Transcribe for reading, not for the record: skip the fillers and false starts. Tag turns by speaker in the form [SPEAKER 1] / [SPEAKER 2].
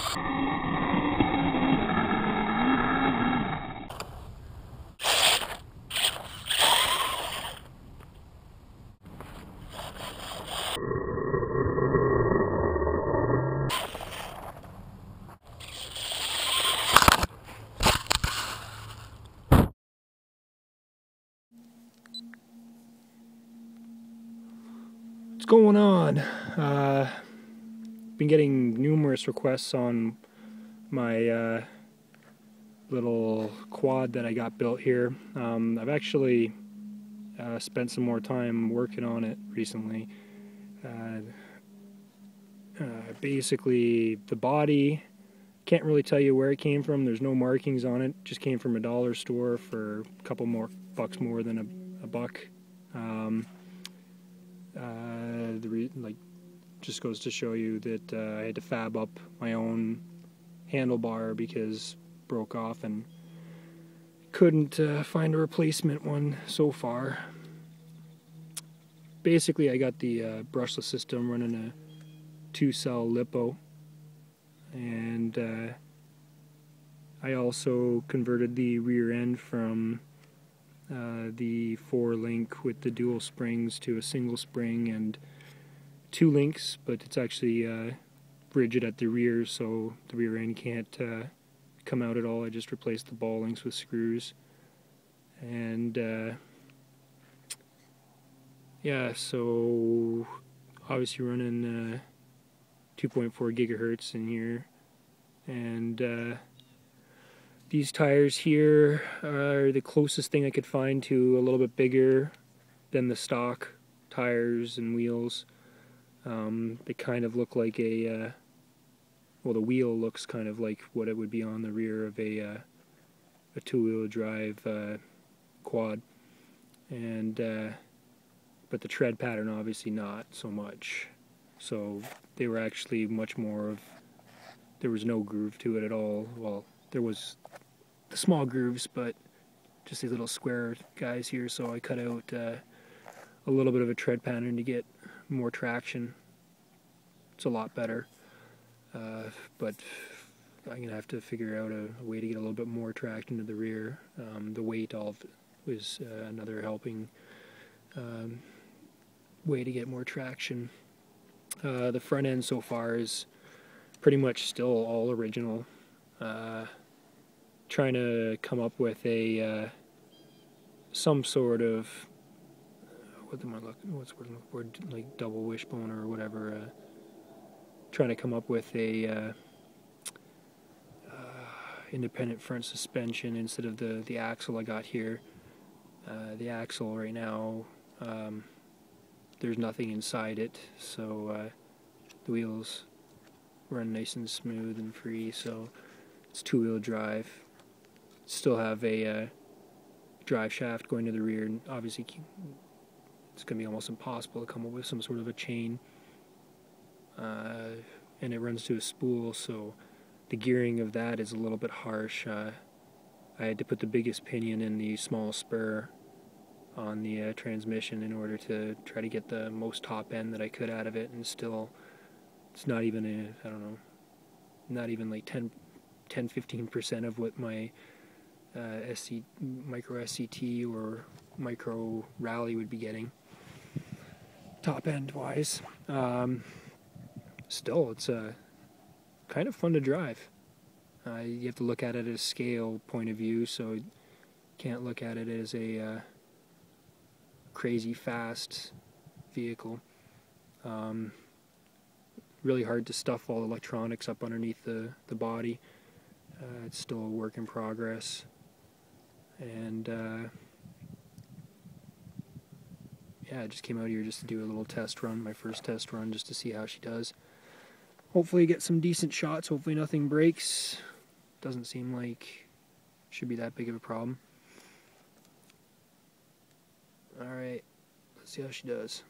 [SPEAKER 1] What's going on? Been getting numerous requests on my little quad that I got built here. I've actually spent some more time working on it recently. Basically, the body, can't really tell you where it came from. There's no markings on it. Just came from a dollar store for a couple more bucks more than a buck. Just goes to show you that I had to fab up my own handlebar because it broke off and couldn't find a replacement one so far. Basically, I got the brushless system running a 2-cell lipo, and I also converted the rear end from the 4-link with the dual springs to a single spring and 2 links, but it's actually rigid at the rear, so the rear end can't come out at all. I just replaced the ball links with screws, and yeah, so obviously running 2.4 gigahertz in here, and these tires here are the closest thing I could find to a little bit bigger than the stock tires and wheels. They kind of look like a, well, the wheel looks kind of like what it would be on the rear of a 2-wheel drive quad, and but the tread pattern obviously not so much. So they were actually much more of, there was no groove to it at all. Well, there was the small grooves, but just these little square guys here, so I cut out a little bit of a tread pattern to get more traction. It's a lot better, but I'm going to have to figure out a way to get a little bit more traction to the rear. The weight all was another helping way to get more traction. The front end so far is pretty much still all original. Trying to come up with a some sort of, what am I looking? What's the word? Like double wishbone or whatever. Trying to come up with a independent front suspension instead of the axle I got here. The axle right now, there's nothing inside it, so the wheels run nice and smooth and free. So it's 2-wheel drive. Still have a drive shaft going to the rear, and obviously it's going to be almost impossible to come up with some sort of a chain, and it runs to a spool, so the gearing of that is a little bit harsh. I had to put the biggest pinion in the small spur on the transmission in order to try to get the most top end that I could out of it, and still it's not even a, I don't know, not even like 10-15% of what my micro SCT or micro rally would be getting top end wise. Still, it's kind of fun to drive. You have to look at it at a scale point of view, so you can't look at it as a crazy fast vehicle. Really hard to stuff all the electronics up underneath the body. It's still a work in progress, and yeah, I just came out here just to do a little test run, my first test run, just to see how she does. Hopefully get some decent shots, hopefully nothing breaks. Doesn't seem like it should be that big of a problem. Alright, let's see how she does.